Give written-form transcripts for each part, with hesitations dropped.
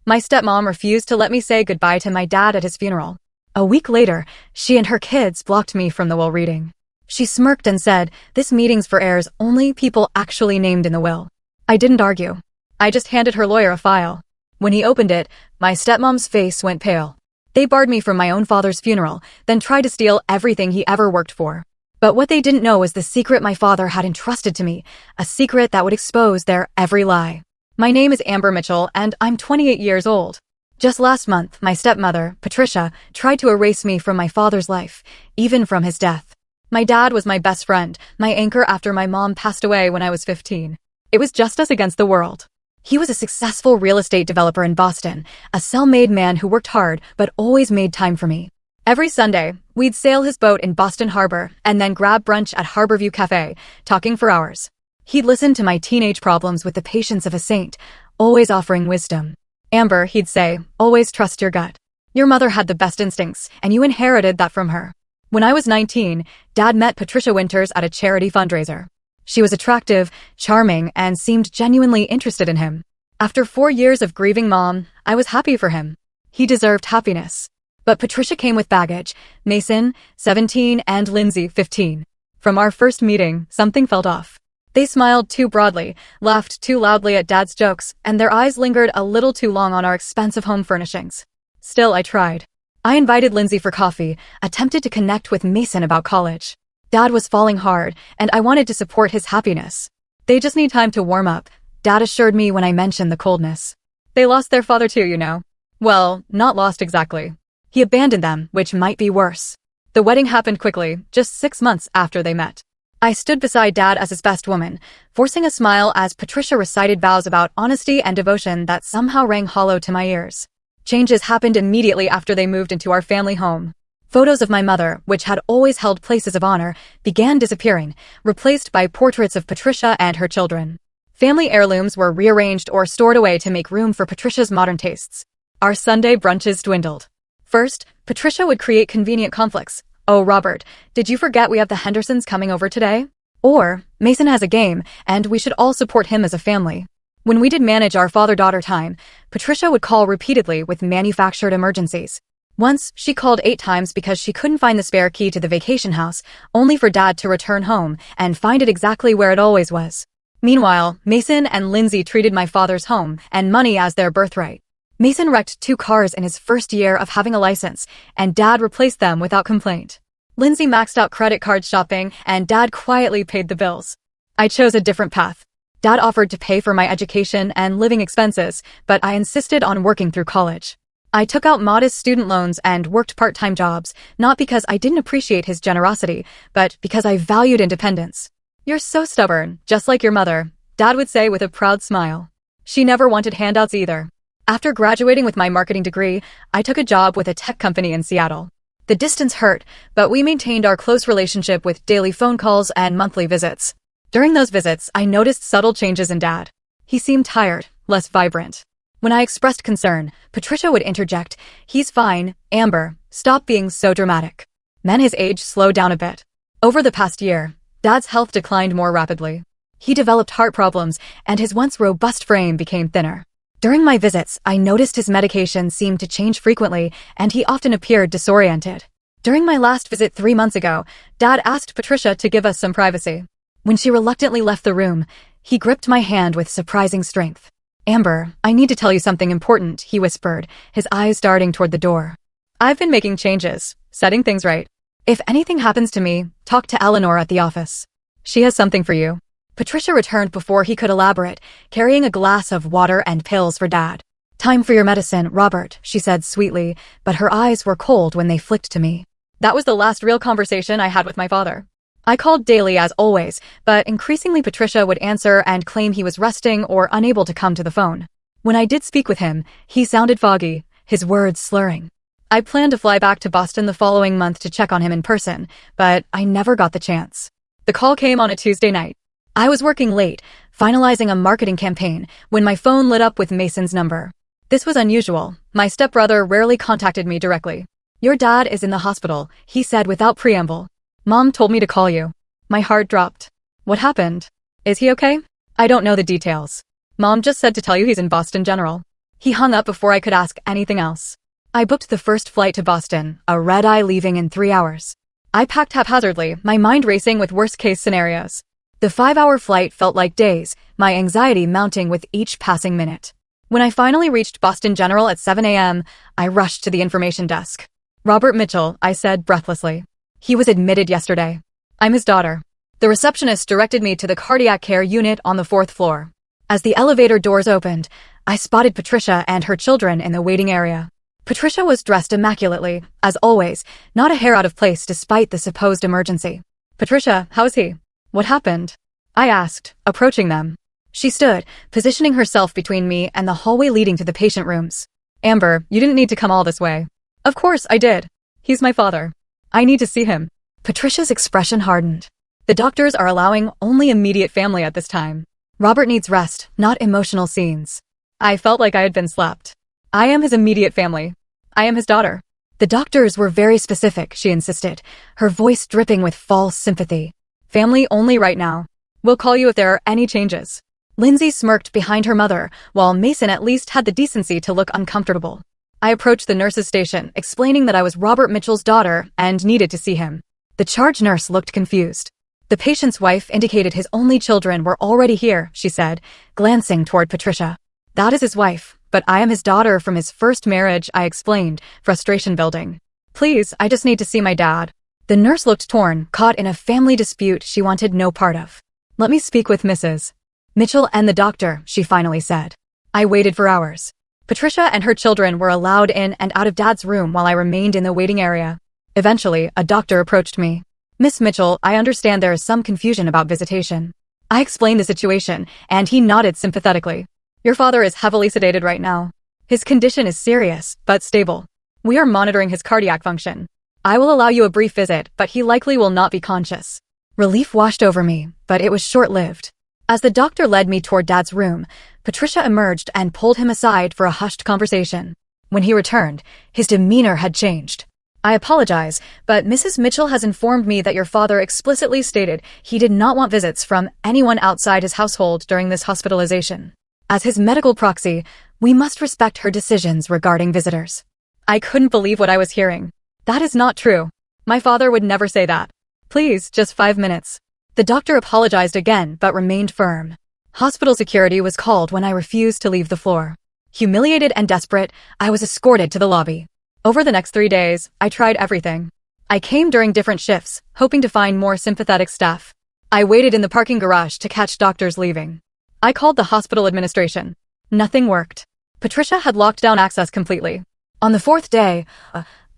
My stepmom refused to let me say goodbye to my dad at his funeral. A week later, she and her kids blocked me from the will reading. She smirked and said, "This meeting's for heirs, only people actually named in the will." I didn't argue. I just handed her lawyer a file. When he opened it, my stepmom's face went pale. They barred me from my own father's funeral, then tried to steal everything he ever worked for. But what they didn't know was the secret my father had entrusted to me, a secret that would expose their every lie. My name is Amber Mitchell, and I'm 28 years old. Just last month, my stepmother, Patricia, tried to erase me from my father's life, even from his death. My dad was my best friend, my anchor after my mom passed away when I was 15. It was just us against the world. He was a successful real estate developer in Boston, a self-made man who worked hard but always made time for me. Every Sunday, we'd sail his boat in Boston Harbor and then grab brunch at Harborview Cafe, talking for hours. He'd listen to my teenage problems with the patience of a saint, always offering wisdom. "Amber," he'd say, "always trust your gut. Your mother had the best instincts, and you inherited that from her." When I was 19, Dad met Patricia Winters at a charity fundraiser. She was attractive, charming, and seemed genuinely interested in him. After 4 years of grieving Mom, I was happy for him. He deserved happiness. But Patricia came with baggage. Mason, 17, and Lindsay, 15. From our first meeting, something felt off. They smiled too broadly, laughed too loudly at Dad's jokes, and their eyes lingered a little too long on our expensive home furnishings. Still, I tried. I invited Lindsay for coffee, attempted to connect with Mason about college. Dad was falling hard, and I wanted to support his happiness. "They just need time to warm up," Dad assured me when I mentioned the coldness. "They lost their father too, you know." Well, not lost exactly. He abandoned them, which might be worse. The wedding happened quickly, just 6 months after they met. I stood beside Dad as his best woman, forcing a smile as Patricia recited vows about honesty and devotion that somehow rang hollow to my ears. Changes happened immediately after they moved into our family home. Photos of my mother, which had always held places of honor, began disappearing, replaced by portraits of Patricia and her children. Family heirlooms were rearranged or stored away to make room for Patricia's modern tastes. Our Sunday brunches dwindled. First, Patricia would create convenient conflicts. "Oh, Robert, did you forget we have the Hendersons coming over today?" Or, "Mason has a game, and we should all support him as a family." When we did manage our father-daughter time, Patricia would call repeatedly with manufactured emergencies. Once, she called 8 times because she couldn't find the spare key to the vacation house, only for Dad to return home and find it exactly where it always was. Meanwhile, Mason and Lindsay treated my father's home and money as their birthright. Mason wrecked 2 cars in his first year of having a license, and Dad replaced them without complaint. Lindsay maxed out credit card shopping, and Dad quietly paid the bills. I chose a different path. Dad offered to pay for my education and living expenses, but I insisted on working through college. I took out modest student loans and worked part-time jobs, not because I didn't appreciate his generosity, but because I valued independence. "You're so stubborn, just like your mother," Dad would say with a proud smile. She never wanted handouts either. After graduating with my marketing degree, I took a job with a tech company in Seattle. The distance hurt, but we maintained our close relationship with daily phone calls and monthly visits. During those visits, I noticed subtle changes in Dad. He seemed tired, less vibrant. When I expressed concern, Patricia would interject, "He's fine, Amber, stop being so dramatic." Men his age slowed down a bit. Over the past year, Dad's health declined more rapidly. He developed heart problems, and his once robust frame became thinner. During my visits, I noticed his medication seemed to change frequently, and he often appeared disoriented. During my last visit 3 months ago, Dad asked Patricia to give us some privacy. When she reluctantly left the room, he gripped my hand with surprising strength. "Amber, I need to tell you something important," he whispered, his eyes darting toward the door. "I've been making changes, setting things right. If anything happens to me, talk to Eleanor at the office. She has something for you." Patricia returned before he could elaborate, carrying a glass of water and pills for Dad. "Time for your medicine, Robert," she said sweetly, but her eyes were cold when they flicked to me. That was the last real conversation I had with my father. I called daily as always, but increasingly Patricia would answer and claim he was resting or unable to come to the phone. When I did speak with him, he sounded foggy, his words slurring. I planned to fly back to Boston the following month to check on him in person, but I never got the chance. The call came on a Tuesday night. I was working late, finalizing a marketing campaign, when my phone lit up with Mason's number. This was unusual. My stepbrother rarely contacted me directly. "Your dad is in the hospital," he said without preamble. "Mom told me to call you." My heart dropped. "What happened? Is he okay?" "I don't know the details. Mom just said to tell you he's in Boston General." He hung up before I could ask anything else. I booked the first flight to Boston, a red-eye leaving in 3 hours. I packed haphazardly, my mind racing with worst-case scenarios. The 5-hour flight felt like days, my anxiety mounting with each passing minute. When I finally reached Boston General at 7 a.m., I rushed to the information desk. "Robert Mitchell," I said breathlessly. "He was admitted yesterday. I'm his daughter." The receptionist directed me to the cardiac care unit on the 4th floor. As the elevator doors opened, I spotted Patricia and her children in the waiting area. Patricia was dressed immaculately, as always, not a hair out of place despite the supposed emergency. "Patricia, how's he? What happened?" I asked, approaching them. She stood, positioning herself between me and the hallway leading to the patient rooms. "Amber, you didn't need to come all this way." "Of course I did. He's my father. I need to see him." Patricia's expression hardened. "The doctors are allowing only immediate family at this time. Robert needs rest, not emotional scenes." I felt like I had been slapped. "I am his immediate family. I am his daughter." "The doctors were very specific," she insisted, her voice dripping with false sympathy. "Family only right now. We'll call you if there are any changes." Lindsay smirked behind her mother, while Mason at least had the decency to look uncomfortable. I approached the nurse's station, explaining that I was Robert Mitchell's daughter and needed to see him. The charge nurse looked confused. "The patient's wife indicated his only children were already here," she said, glancing toward Patricia. "That is his wife, but I am his daughter from his first marriage," I explained, frustration building. "Please, I just need to see my dad." The nurse looked torn, caught in a family dispute she wanted no part of. "Let me speak with Mrs. Mitchell and the doctor," she finally said. I waited for hours. Patricia and her children were allowed in and out of Dad's room while I remained in the waiting area. Eventually, a doctor approached me. "Miss Mitchell, I understand there is some confusion about visitation." I explained the situation, and he nodded sympathetically. "Your father is heavily sedated right now. His condition is serious, but stable. We are monitoring his cardiac function. I will allow you a brief visit, but he likely will not be conscious." Relief washed over me, but it was short-lived. As the doctor led me toward Dad's room, Patricia emerged and pulled him aside for a hushed conversation. When he returned, his demeanor had changed. "I apologize, but Mrs. Mitchell has informed me that your father explicitly stated he did not want visits from anyone outside his household during this hospitalization. As his medical proxy, we must respect her decisions regarding visitors." I couldn't believe what I was hearing. "That is not true. My father would never say that. Please, just 5 minutes." The doctor apologized again, but remained firm. Hospital security was called when I refused to leave the floor. Humiliated and desperate, I was escorted to the lobby. Over the next 3 days, I tried everything. I came during different shifts, hoping to find more sympathetic staff. I waited in the parking garage to catch doctors leaving. I called the hospital administration. Nothing worked. Patricia had locked down access completely. On the 4th day,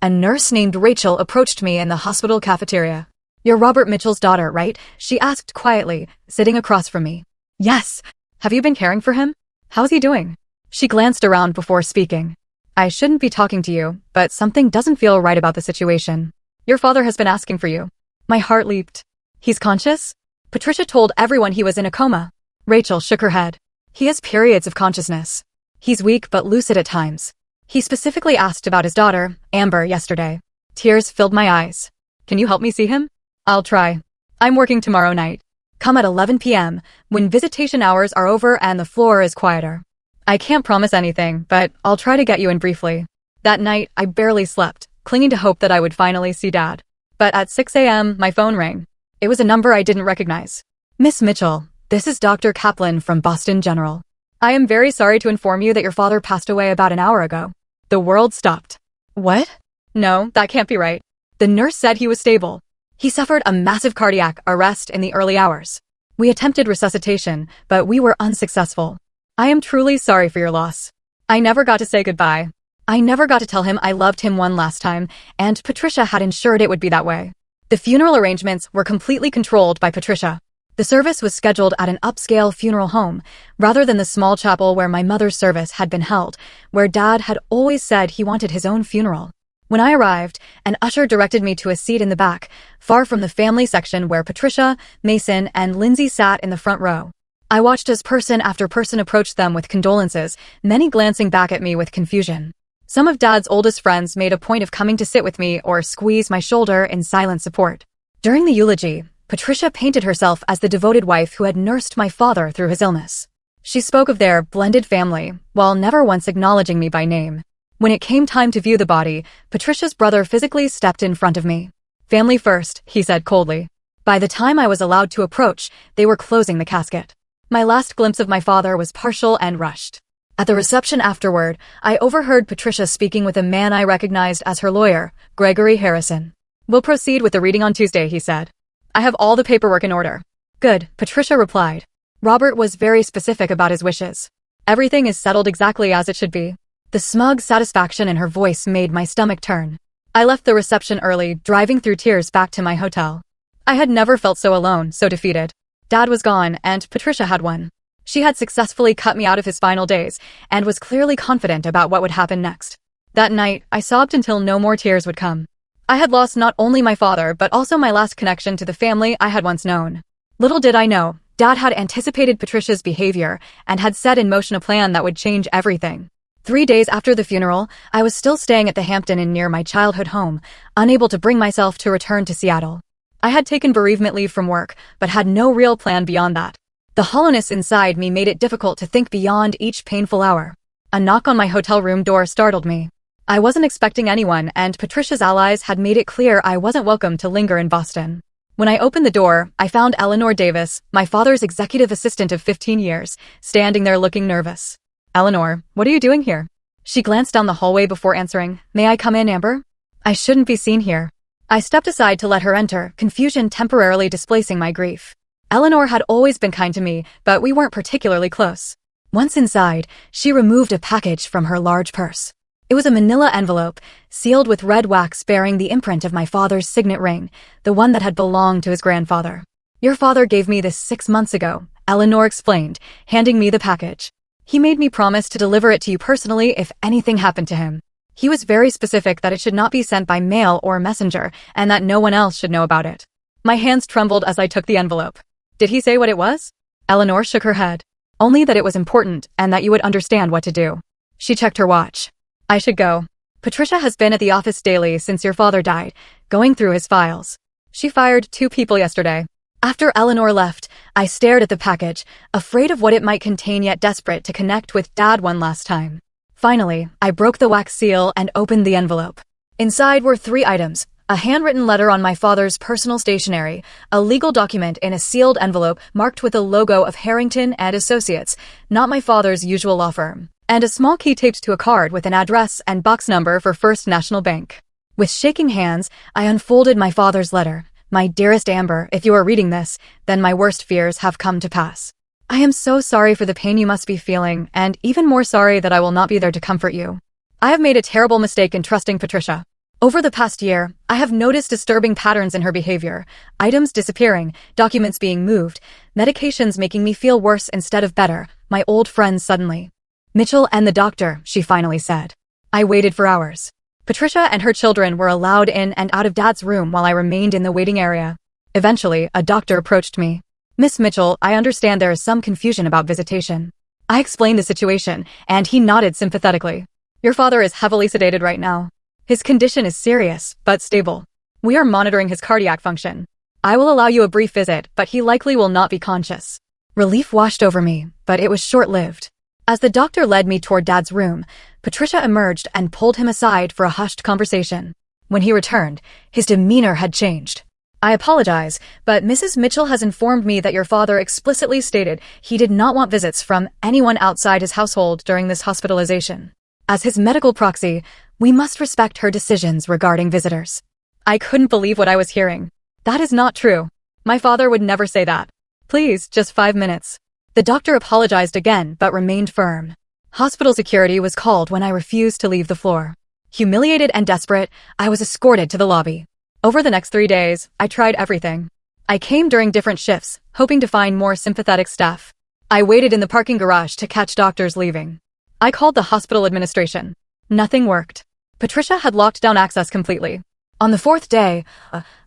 a nurse named Rachel approached me in the hospital cafeteria. "You're Robert Mitchell's daughter, right?" she asked quietly, sitting across from me. "Yes. Have you been caring for him? How's he doing?" She glanced around before speaking. "I shouldn't be talking to you, but something doesn't feel right about the situation. Your father has been asking for you." My heart leaped. "He's conscious?" Patricia told everyone he was in a coma. Rachel shook her head. "He has periods of consciousness. He's weak but lucid at times. He specifically asked about his daughter, Amber, yesterday." Tears filled my eyes. "Can you help me see him?" "I'll try. I'm working tomorrow night. Come at 11 p.m., when visitation hours are over and the floor is quieter. I can't promise anything, but I'll try to get you in briefly." That night, I barely slept, clinging to hope that I would finally see Dad. But at 6 a.m., my phone rang. It was a number I didn't recognize. "Miss Mitchell, this is Dr. Kaplan from Boston General. I am very sorry to inform you that your father passed away about an hour ago." The world stopped. "What?" "No, that can't be right. The nurse said he was stable. He suffered a massive cardiac arrest in the early hours. We attempted resuscitation, but we were unsuccessful. I am truly sorry for your loss. I never got to say goodbye. I never got to tell him I loved him one last time, and Patricia had ensured it would be that way." The funeral arrangements were completely controlled by Patricia. The service was scheduled at an upscale funeral home, rather than the small chapel where my mother's service had been held, where Dad had always said he wanted his own funeral. When I arrived, an usher directed me to a seat in the back, far from the family section where Patricia, Mason, and Lindsay sat in the front row. I watched as person after person approached them with condolences, many glancing back at me with confusion. Some of Dad's oldest friends made a point of coming to sit with me or squeeze my shoulder in silent support. During the eulogy, Patricia painted herself as the devoted wife who had nursed my father through his illness. She spoke of their blended family, while never once acknowledging me by name. When it came time to view the body, Patricia's brother physically stepped in front of me. "Family first," he said coldly. By the time I was allowed to approach, they were closing the casket. My last glimpse of my father was partial and rushed. At the reception afterward, I overheard Patricia speaking with a man I recognized as her lawyer, Gregory Harrison. "We'll proceed with the reading on Tuesday," he said. "I have all the paperwork in order." "Good," Patricia replied. Robert was very specific about his wishes. "Everything is settled exactly as it should be." The smug satisfaction in her voice made my stomach turn. I left the reception early, driving through tears back to my hotel. I had never felt so alone, so defeated. Dad was gone, and Patricia had won. She had successfully cut me out of his final days, and was clearly confident about what would happen next. That night, I sobbed until no more tears would come. I had lost not only my father, but also my last connection to the family I had once known. Little did I know, Dad had anticipated Patricia's behavior and had set in motion a plan that would change everything. 3 days after the funeral, I was still staying at the Hampton Inn near my childhood home, unable to bring myself to return to Seattle. I had taken bereavement leave from work, but had no real plan beyond that. The hollowness inside me made it difficult to think beyond each painful hour. A knock on my hotel room door startled me. I wasn't expecting anyone, and Patricia's allies had made it clear I wasn't welcome to linger in Boston. When I opened the door, I found Eleanor Davis, my father's executive assistant of 15 years, standing there looking nervous. "Eleanor, what are you doing here?" She glanced down the hallway before answering. "May I come in, Amber?" "I shouldn't be seen here." I stepped aside to let her enter, confusion temporarily displacing my grief. Eleanor had always been kind to me, but we weren't particularly close. Once inside, she removed a package from her large purse. It was a manila envelope, sealed with red wax bearing the imprint of my father's signet ring, the one that had belonged to his grandfather. "Your father gave me this 6 months ago," Eleanor explained, handing me the package. "He made me promise to deliver it to you personally if anything happened to him. He was very specific that it should not be sent by mail or messenger, and that no one else should know about it." My hands trembled as I took the envelope. "Did he say what it was?" Eleanor shook her head. "Only that it was important, and that you would understand what to do." She checked her watch. "I should go. Patricia has been at the office daily since your father died, going through his files. She fired 2 people yesterday." After Eleanor left, I stared at the package, afraid of what it might contain yet desperate to connect with Dad one last time. Finally, I broke the wax seal and opened the envelope. Inside were 3 items: a handwritten letter on my father's personal stationery, a legal document in a sealed envelope marked with a logo of Harrington and Associates, not my father's usual law firm, and a small key taped to a card with an address and box number for First National Bank. With shaking hands, I unfolded my father's letter. "My dearest Amber, if you are reading this, then my worst fears have come to pass. I am so sorry for the pain you must be feeling, and even more sorry that I will not be there to comfort you. I have made a terrible mistake in trusting Patricia. Over the past year, I have noticed disturbing patterns in her behavior, items disappearing, documents being moved, medications making me feel worse instead of better, my old friends suddenly. Mitchell and the doctor," she finally said. I waited for hours. Patricia and her children were allowed in and out of Dad's room while I remained in the waiting area. Eventually, a doctor approached me. "Miss Mitchell, I understand there is some confusion about visitation." I explained the situation, and he nodded sympathetically. "Your father is heavily sedated right now. His condition is serious, but stable. We are monitoring his cardiac function. I will allow you a brief visit, but he likely will not be conscious." Relief washed over me, but it was short-lived. As the doctor led me toward Dad's room, Patricia emerged and pulled him aside for a hushed conversation. When he returned, his demeanor had changed. "I apologize, but Mrs. Mitchell has informed me that your father explicitly stated he did not want visits from anyone outside his household during this hospitalization. As his medical proxy, we must respect her decisions regarding visitors." I couldn't believe what I was hearing. That is not true. My father would never say that. "Please, just 5 minutes." The doctor apologized again, but remained firm. Hospital security was called when I refused to leave the floor. Humiliated and desperate, I was escorted to the lobby. Over the next 3 days, I tried everything. I came during different shifts, hoping to find more sympathetic staff. I waited in the parking garage to catch doctors leaving. I called the hospital administration. Nothing worked. Patricia had locked down access completely. On the 4th day,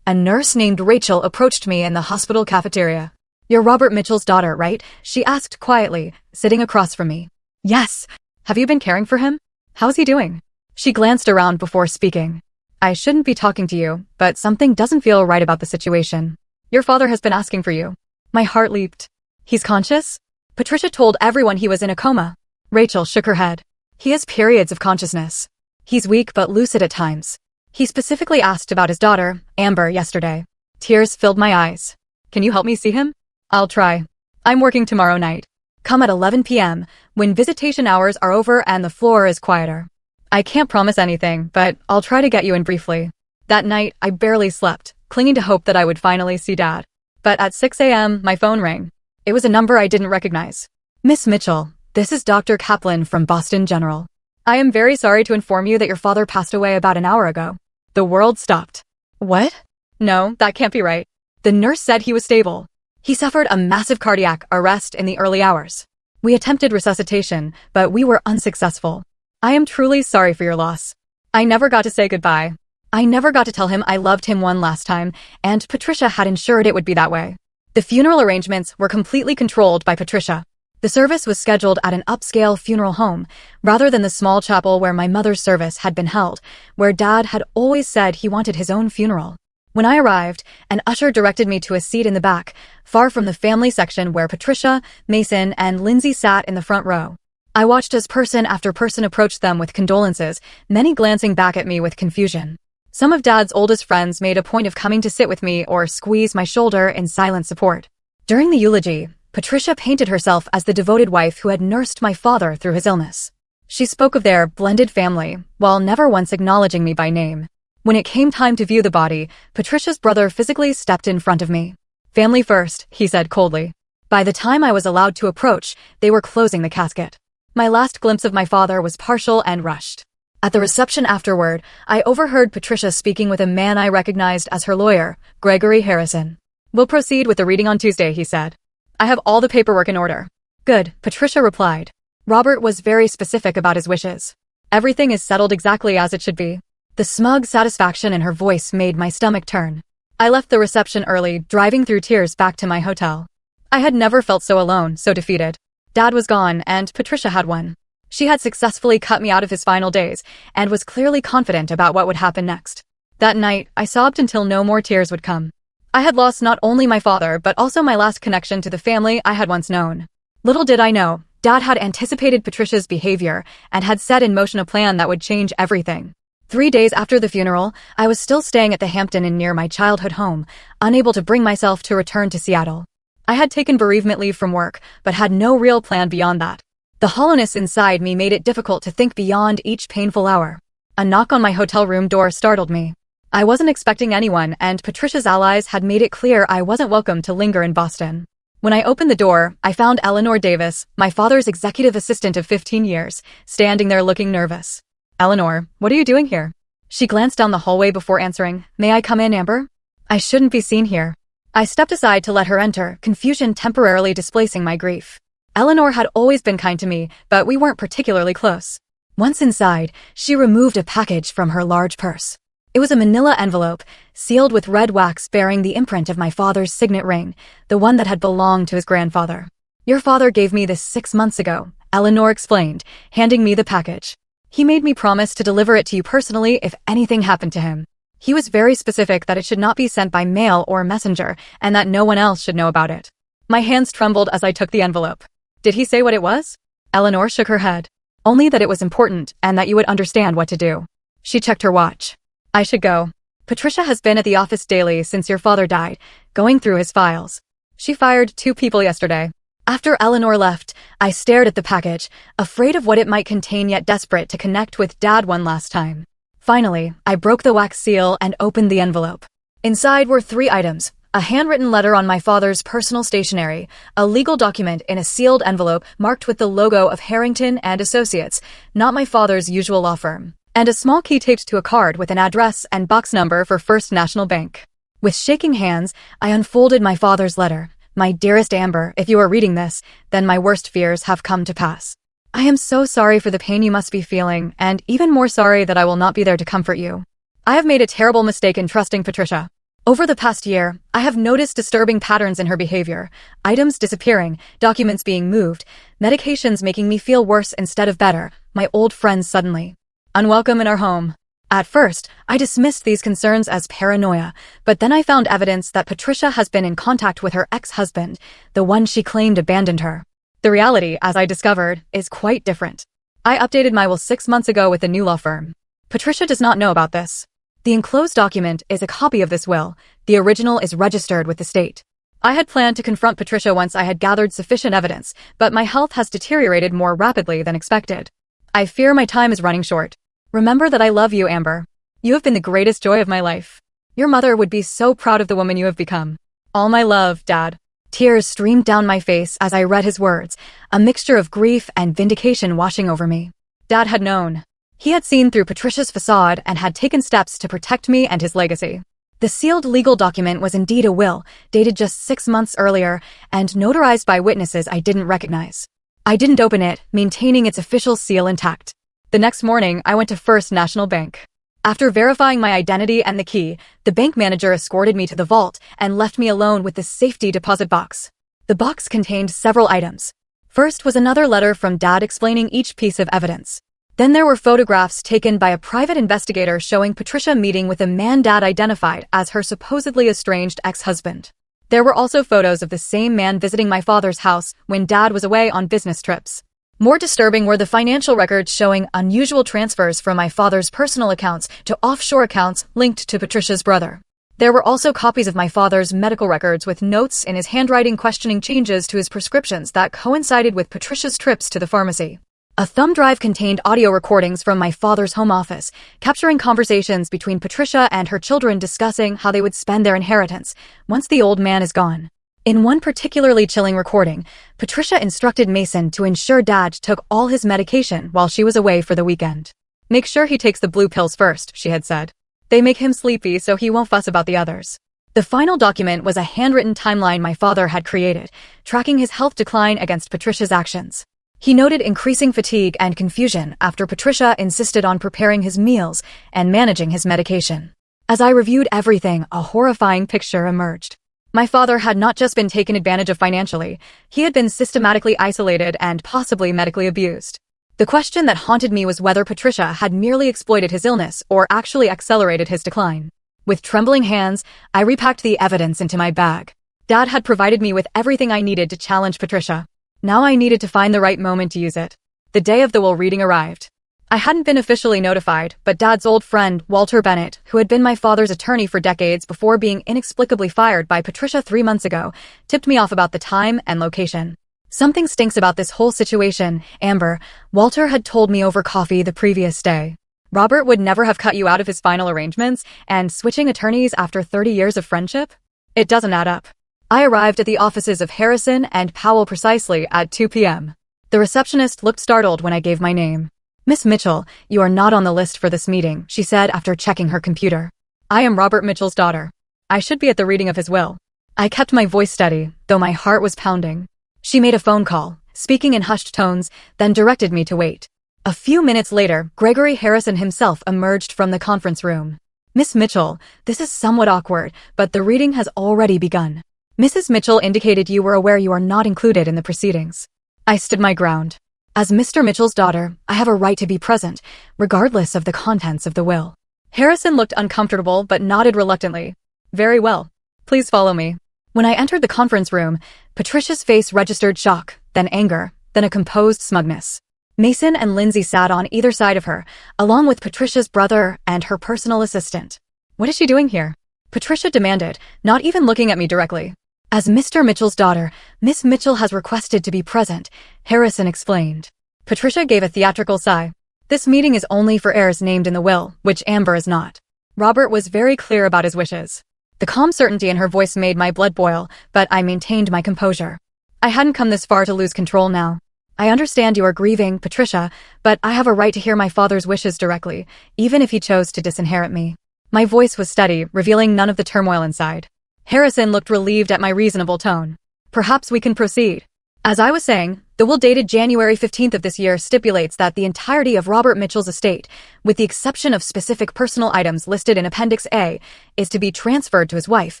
a nurse named Rachel approached me in the hospital cafeteria. "You're Robert Mitchell's daughter, right?" she asked quietly, sitting across from me. "Yes." "Have you been caring for him? How's he doing?" She glanced around before speaking. "I shouldn't be talking to you, but something doesn't feel right about the situation. Your father has been asking for you." My heart leaped. "He's conscious?" Patricia told everyone he was in a coma. Rachel shook her head. He has periods of consciousness. He's weak but lucid at times. He specifically asked about his daughter, Amber, yesterday. Tears filled my eyes. Can you help me see him? I'll try. I'm working tomorrow night. Come at 11 p.m., when visitation hours are over and the floor is quieter. I can't promise anything, but I'll try to get you in briefly. That night, I barely slept, clinging to hope that I would finally see Dad. But at 6 a.m., my phone rang. It was a number I didn't recognize. Miss Mitchell, this is Dr. Kaplan from Boston General. I am very sorry to inform you that your father passed away about an hour ago. The world stopped. What? No, that can't be right. The nurse said he was stable. He suffered a massive cardiac arrest in the early hours. We attempted resuscitation, but we were unsuccessful. I am truly sorry for your loss. I never got to say goodbye. I never got to tell him I loved him one last time, and Patricia had ensured it would be that way. The funeral arrangements were completely controlled by Patricia. The service was scheduled at an upscale funeral home, rather than the small chapel where my mother's service had been held, where Dad had always said he wanted his own funeral. When I arrived, an usher directed me to a seat in the back, far from the family section where Patricia, Mason, and Lindsay sat in the front row. I watched as person after person approached them with condolences, many glancing back at me with confusion. Some of Dad's oldest friends made a point of coming to sit with me or squeeze my shoulder in silent support. During the eulogy, Patricia painted herself as the devoted wife who had nursed my father through his illness. She spoke of their blended family, while never once acknowledging me by name. When it came time to view the body, Patricia's brother physically stepped in front of me. Family first, he said coldly. By the time I was allowed to approach, they were closing the casket. My last glimpse of my father was partial and rushed. At the reception afterward, I overheard Patricia speaking with a man I recognized as her lawyer, Gregory Harrison. We'll proceed with the reading on Tuesday, he said. I have all the paperwork in order. Good, Patricia replied. Robert was very specific about his wishes. Everything is settled exactly as it should be. The smug satisfaction in her voice made my stomach turn. I left the reception early, driving through tears back to my hotel. I had never felt so alone, so defeated. Dad was gone, and Patricia had won. She had successfully cut me out of his final days, and was clearly confident about what would happen next. That night, I sobbed until no more tears would come. I had lost not only my father, but also my last connection to the family I had once known. Little did I know, Dad had anticipated Patricia's behavior, and had set in motion a plan that would change everything. 3 days after the funeral, I was still staying at the Hampton Inn near my childhood home, unable to bring myself to return to Seattle. I had taken bereavement leave from work, but had no real plan beyond that. The hollowness inside me made it difficult to think beyond each painful hour. A knock on my hotel room door startled me. I wasn't expecting anyone, and Patricia's allies had made it clear I wasn't welcome to linger in Boston. When I opened the door, I found Eleanor Davis, my father's executive assistant of 15 years, standing there looking nervous. Eleanor, what are you doing here? She glanced down the hallway before answering. May I come in, Amber? I shouldn't be seen here. I stepped aside to let her enter, confusion temporarily displacing my grief. Eleanor had always been kind to me, but we weren't particularly close. Once inside, she removed a package from her large purse. It was a manila envelope, sealed with red wax bearing the imprint of my father's signet ring, the one that had belonged to his grandfather. Your father gave me this 6 months ago, Eleanor explained, handing me the package. He made me promise to deliver it to you personally if anything happened to him. He was very specific that it should not be sent by mail or messenger, and that no one else should know about it. My hands trembled as I took the envelope. Did he say what it was? Eleanor shook her head. Only that it was important, and that you would understand what to do. She checked her watch. I should go. Patricia has been at the office daily since your father died, going through his files. She fired 2 people yesterday. After Eleanor left, I stared at the package, afraid of what it might contain yet desperate to connect with Dad one last time. Finally, I broke the wax seal and opened the envelope. Inside were 3 items: a handwritten letter on my father's personal stationery, a legal document in a sealed envelope marked with the logo of Harrington and Associates, not my father's usual law firm, and a small key taped to a card with an address and box number for First National Bank. With shaking hands, I unfolded my father's letter. My dearest Amber, if you are reading this, then my worst fears have come to pass. I am so sorry for the pain you must be feeling, and even more sorry that I will not be there to comfort you. I have made a terrible mistake in trusting Patricia. Over the past year, I have noticed disturbing patterns in her behavior, items disappearing, documents being moved, medications making me feel worse instead of better, my old friends suddenly unwelcome in our home. At first, I dismissed these concerns as paranoia, but then I found evidence that Patricia has been in contact with her ex-husband, the one she claimed abandoned her. The reality, as I discovered, is quite different. I updated my will 6 months ago with a new law firm. Patricia does not know about this. The enclosed document is a copy of this will. The original is registered with the state. I had planned to confront Patricia once I had gathered sufficient evidence, but my health has deteriorated more rapidly than expected. I fear my time is running short. Remember that I love you, Amber. You have been the greatest joy of my life. Your mother would be so proud of the woman you have become. All my love, Dad. Tears streamed down my face as I read his words, a mixture of grief and vindication washing over me. Dad had known. He had seen through Patricia's facade and had taken steps to protect me and his legacy. The sealed legal document was indeed a will, dated just 6 months earlier, and notarized by witnesses I didn't recognize. I didn't open it, maintaining its official seal intact. The next morning, I went to First National Bank. After verifying my identity and the key, the bank manager escorted me to the vault and left me alone with the safety deposit box. The box contained several items. First was another letter from Dad explaining each piece of evidence. Then there were photographs taken by a private investigator showing Patricia meeting with a man Dad identified as her supposedly estranged ex-husband. There were also photos of the same man visiting my father's house when Dad was away on business trips. More disturbing were the financial records showing unusual transfers from my father's personal accounts to offshore accounts linked to Patricia's brother. There were also copies of my father's medical records with notes in his handwriting questioning changes to his prescriptions that coincided with Patricia's trips to the pharmacy. A thumb drive contained audio recordings from my father's home office, capturing conversations between Patricia and her children discussing how they would spend their inheritance once the old man is gone. In one particularly chilling recording, Patricia instructed Mason to ensure Dad took all his medication while she was away for the weekend. Make sure he takes the blue pills first, she had said. They make him sleepy so he won't fuss about the others. The final document was a handwritten timeline my father had created, tracking his health decline against Patricia's actions. He noted increasing fatigue and confusion after Patricia insisted on preparing his meals and managing his medication. As I reviewed everything, a horrifying picture emerged. My father had not just been taken advantage of financially, he had been systematically isolated and possibly medically abused. The question that haunted me was whether Patricia had merely exploited his illness or actually accelerated his decline. With trembling hands, I repacked the evidence into my bag. Dad had provided me with everything I needed to challenge Patricia. Now I needed to find the right moment to use it. The day of the will reading arrived. I hadn't been officially notified, but Dad's old friend, Walter Bennett, who had been my father's attorney for decades before being inexplicably fired by Patricia 3 months ago, tipped me off about the time and location. Something stinks about this whole situation, Amber, Walter had told me over coffee the previous day. Robert would never have cut you out of his final arrangements, and switching attorneys after 30 years of friendship? It doesn't add up. I arrived at the offices of Harrison and Powell precisely at 2 p.m. The receptionist looked startled when I gave my name. Miss Mitchell, you are not on the list for this meeting, she said after checking her computer. I am Robert Mitchell's daughter. I should be at the reading of his will. I kept my voice steady, though my heart was pounding. She made a phone call, speaking in hushed tones, then directed me to wait. A few minutes later, Gregory Harrison himself emerged from the conference room. Miss Mitchell, this is somewhat awkward, but the reading has already begun. Mrs. Mitchell indicated you were aware you are not included in the proceedings. I stood my ground. As Mr. Mitchell's daughter, I have a right to be present, regardless of the contents of the will. Harrison looked uncomfortable but nodded reluctantly. Very well. Please follow me. When I entered the conference room, Patricia's face registered shock, then anger, then a composed smugness. Mason and Lindsay sat on either side of her, along with Patricia's brother and her personal assistant. What is she doing here? Patricia demanded, not even looking at me directly. As Mr. Mitchell's daughter, Miss Mitchell has requested to be present, Harrison explained. Patricia gave a theatrical sigh. This meeting is only for heirs named in the will, which Amber is not. Robert was very clear about his wishes. The calm certainty in her voice made my blood boil, but I maintained my composure. I hadn't come this far to lose control now. I understand you are grieving, Patricia, but I have a right to hear my father's wishes directly, even if he chose to disinherit me. My voice was steady, revealing none of the turmoil inside. Harrison looked relieved at my reasonable tone. Perhaps we can proceed. As I was saying, the will dated January 15th of this year stipulates that the entirety of Robert Mitchell's estate, with the exception of specific personal items listed in Appendix A, is to be transferred to his wife,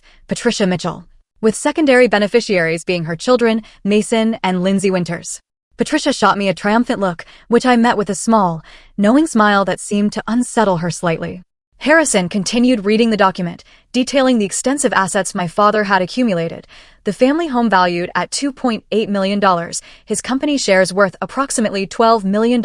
Patricia Mitchell, with secondary beneficiaries being her children, Mason and Lindsay Winters. Patricia shot me a triumphant look, which I met with a small, knowing smile that seemed to unsettle her slightly. Harrison continued reading the document, detailing the extensive assets my father had accumulated. The family home valued at $2.8 million, his company shares worth approximately $12 million,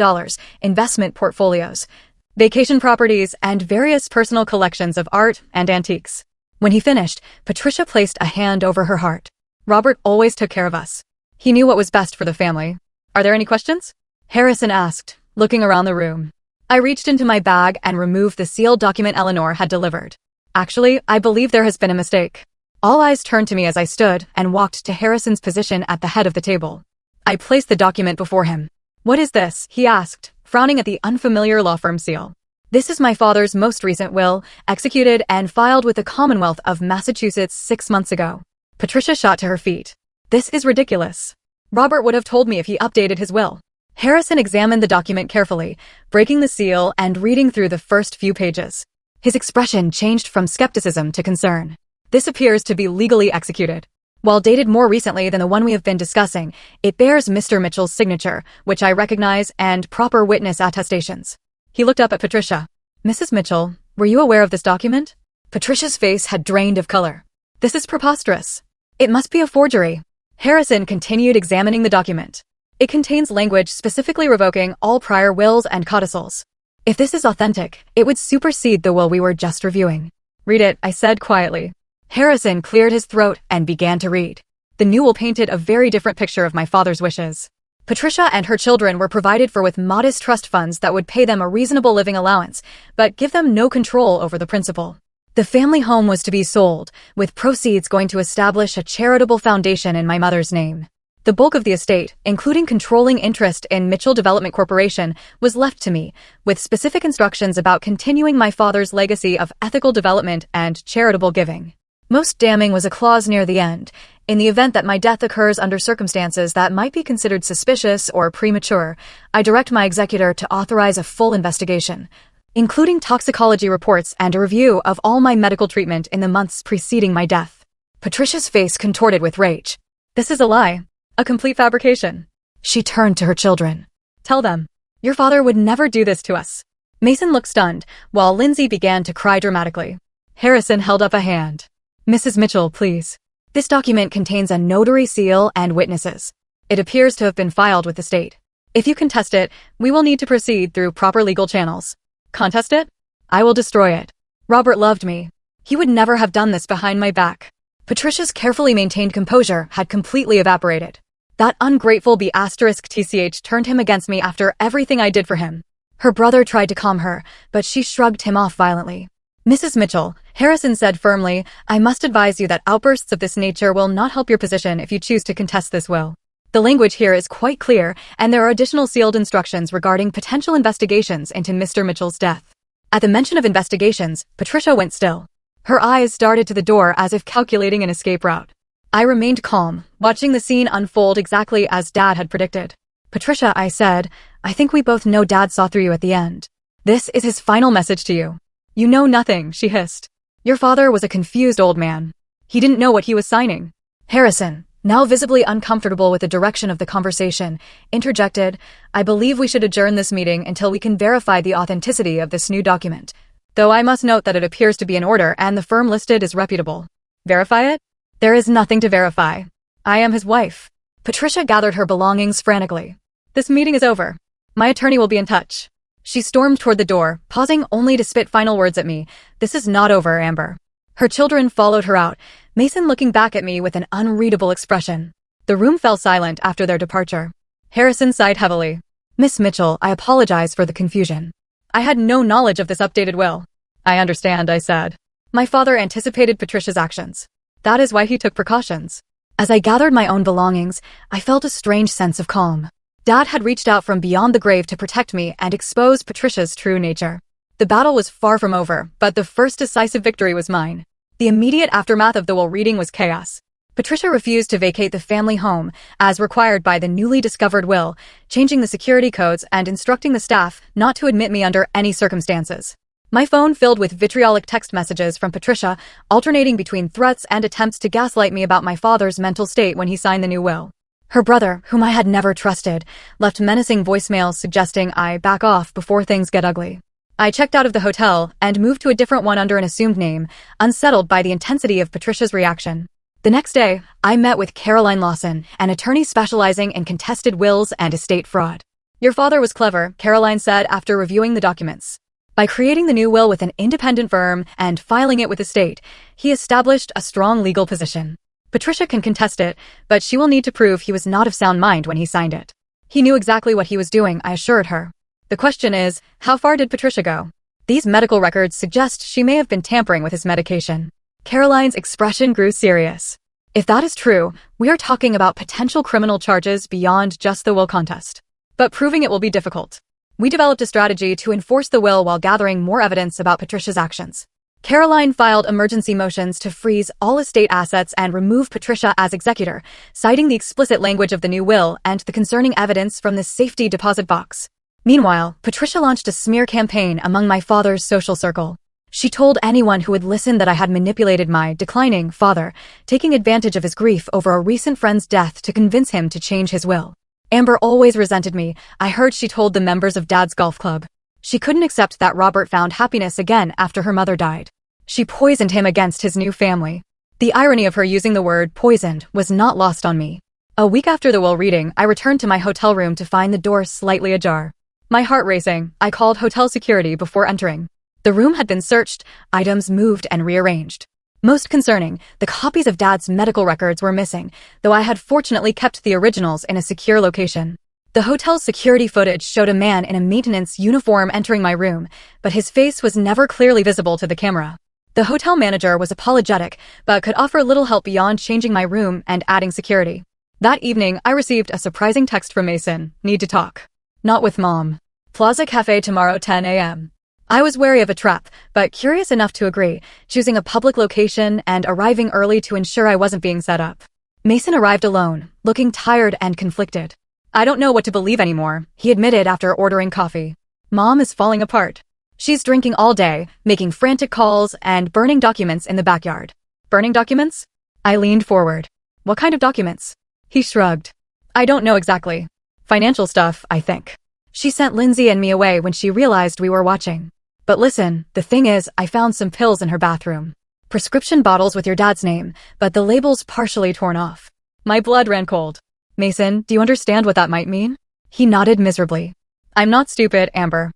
investment portfolios, vacation properties, and various personal collections of art and antiques. When he finished, Patricia placed a hand over her heart. Robert always took care of us. He knew what was best for the family. Are there any questions? Harrison asked, looking around the room. I reached into my bag and removed the sealed document Eleanor had delivered. Actually, I believe there has been a mistake. All eyes turned to me as I stood and walked to Harrison's position at the head of the table. I placed the document before him. What is this? He asked, frowning at the unfamiliar law firm seal. This is my father's most recent will, executed and filed with the Commonwealth of Massachusetts 6 months ago. Patricia shot to her feet. This is ridiculous. Robert would have told me if he updated his will. Harrison examined the document carefully, breaking the seal and reading through the first few pages. His expression changed from skepticism to concern. This appears to be legally executed. While dated more recently than the one we have been discussing, it bears Mr. Mitchell's signature, which I recognize, and proper witness attestations. He looked up at Patricia. Mrs. Mitchell, were you aware of this document? Patricia's face had drained of color. This is preposterous. It must be a forgery. Harrison continued examining the document. It contains language specifically revoking all prior wills and codicils. If this is authentic, it would supersede the will we were just reviewing. Read it, I said quietly. Harrison cleared his throat and began to read. The new will painted a very different picture of my father's wishes. Patricia and her children were provided for with modest trust funds that would pay them a reasonable living allowance, but give them no control over the principal. The family home was to be sold, with proceeds going to establish a charitable foundation in my mother's name. The bulk of the estate, including controlling interest in Mitchell Development Corporation, was left to me, with specific instructions about continuing my father's legacy of ethical development and charitable giving. Most damning was a clause near the end. In the event that my death occurs under circumstances that might be considered suspicious or premature, I direct my executor to authorize a full investigation, including toxicology reports and a review of all my medical treatment in the months preceding my death. Patricia's face contorted with rage. This is a lie. A complete fabrication. She turned to her children. Tell them. Your father would never do this to us. Mason looked stunned, while Lindsay began to cry dramatically. Harrison held up a hand. Mrs. Mitchell, please. This document contains a notary seal and witnesses. It appears to have been filed with the state. If you contest it, we will need to proceed through proper legal channels. Contest it? I will destroy it. Robert loved me. He would never have done this behind my back. Patricia's carefully maintained composure had completely evaporated. That ungrateful B***TCH turned him against me after everything I did for him. Her brother tried to calm her, but she shrugged him off violently. Mrs. Mitchell, Harrison said firmly, I must advise you that outbursts of this nature will not help your position if you choose to contest this will. The language here is quite clear, and there are additional sealed instructions regarding potential investigations into Mr. Mitchell's death. At the mention of investigations, Patricia went still. Her eyes darted to the door as if calculating an escape route. I remained calm, watching the scene unfold exactly as Dad had predicted. Patricia, I said, I think we both know Dad saw through you at the end. This is his final message to you. You know nothing, she hissed. Your father was a confused old man. He didn't know what he was signing. Harrison, now visibly uncomfortable with the direction of the conversation, interjected, I believe we should adjourn this meeting until we can verify the authenticity of this new document. Though I must note that it appears to be in order and the firm listed is reputable. Verify it? There is nothing to verify. I am his wife. Patricia gathered her belongings frantically. This meeting is over. My attorney will be in touch. She stormed toward the door, pausing only to spit final words at me. This is not over, Amber. Her children followed her out, Mason looking back at me with an unreadable expression. The room fell silent after their departure. Harrison sighed heavily. Miss Mitchell, I apologize for the confusion. I had no knowledge of this updated will. I understand, I said. My father anticipated Patricia's actions. That is why he took precautions. As I gathered my own belongings, I felt a strange sense of calm. Dad had reached out from beyond the grave to protect me and expose Patricia's true nature. The battle was far from over, but the first decisive victory was mine. The immediate aftermath of the will reading was chaos. Patricia refused to vacate the family home, as required by the newly discovered will, changing the security codes and instructing the staff not to admit me under any circumstances. My phone filled with vitriolic text messages from Patricia, alternating between threats and attempts to gaslight me about my father's mental state when he signed the new will. Her brother, whom I had never trusted, left menacing voicemails suggesting I back off before things get ugly. I checked out of the hotel and moved to a different one under an assumed name, unsettled by the intensity of Patricia's reaction. The next day, I met with Caroline Lawson, an attorney specializing in contested wills and estate fraud. Your father was clever, Caroline said after reviewing the documents. By creating the new will with an independent firm and filing it with the state, he established a strong legal position. Patricia can contest it, but she will need to prove he was not of sound mind when he signed it. He knew exactly what he was doing, I assured her. The question is, how far did Patricia go? These medical records suggest she may have been tampering with his medication. Caroline's expression grew serious. If that is true, we are talking about potential criminal charges beyond just the will contest. But proving it will be difficult. We developed a strategy to enforce the will while gathering more evidence about Patricia's actions. Caroline filed emergency motions to freeze all estate assets and remove Patricia as executor, citing the explicit language of the new will and the concerning evidence from the safety deposit box. Meanwhile, Patricia launched a smear campaign among my father's social circle. She told anyone who would listen that I had manipulated my declining father, taking advantage of his grief over a recent friend's death to convince him to change his will. Amber always resented me, I heard she told the members of Dad's golf club. She couldn't accept that Robert found happiness again after her mother died. She poisoned him against his new family. The irony of her using the word poisoned was not lost on me. A week after the will reading, I returned to my hotel room to find the door slightly ajar. My heart racing, I called hotel security before entering. The room had been searched, items moved and rearranged. Most concerning, the copies of Dad's medical records were missing, though I had fortunately kept the originals in a secure location. The hotel's security footage showed a man in a maintenance uniform entering my room, but his face was never clearly visible to the camera. The hotel manager was apologetic, but could offer little help beyond changing my room and adding security. That evening, I received a surprising text from Mason, need to talk. Not with Mom. Plaza Cafe tomorrow 10 a.m. I was wary of a trap, but curious enough to agree, choosing a public location and arriving early to ensure I wasn't being set up. Mason arrived alone, looking tired and conflicted. I don't know what to believe anymore, he admitted after ordering coffee. Mom is falling apart. She's drinking all day, making frantic calls, and burning documents in the backyard. Burning documents? I leaned forward. What kind of documents? He shrugged. I don't know exactly. Financial stuff, I think. She sent Lindsay and me away when she realized we were watching. But listen, the thing is, I found some pills in her bathroom. Prescription bottles with your dad's name, but the label's partially torn off. My blood ran cold. Mason, do you understand what that might mean? He nodded miserably. I'm not stupid, Amber.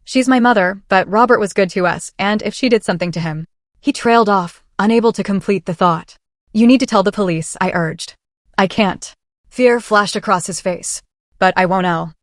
She's my mother, but Robert was good to us, and if she did something to him. He trailed off, unable to complete the thought. You need to tell the police, I urged. I can't. Fear flashed across his face. But I won't